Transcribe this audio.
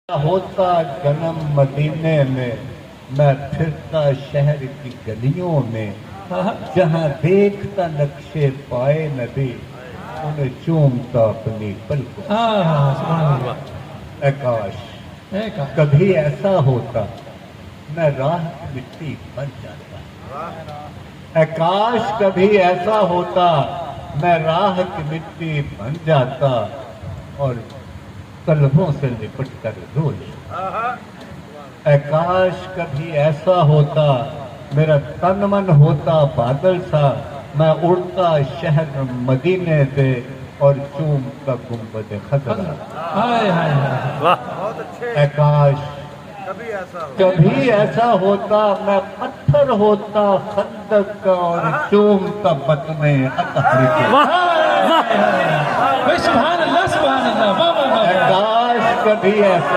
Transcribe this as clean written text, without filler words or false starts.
ہوتا جنم مدینے میں میں پھرتا شہر کی گلیوں میں جہاں دیکھتا نقشے پائے نبی انہیں چومتا اپنی پلکوں اے کاش کبھی ایسا ہوتا میں راہ کی مٹی بن جاتا اے کاش کبھی ایسا ہوتا میں راہ کی مٹی بن جاتا اور قلبوں سے لپٹ کر رو لیتا اے کاش کبھی ایسا ہوتا میرا تن من ہوتا بادل سا میں اڑتا شہر مدینے سے اور چومتا گنبد خضرا اے کاش کبھی ایسا ہوتا میں پتھر ہوتا خندق کا اور چومتا بطن اطہر کے اے کاش کبھی ایسا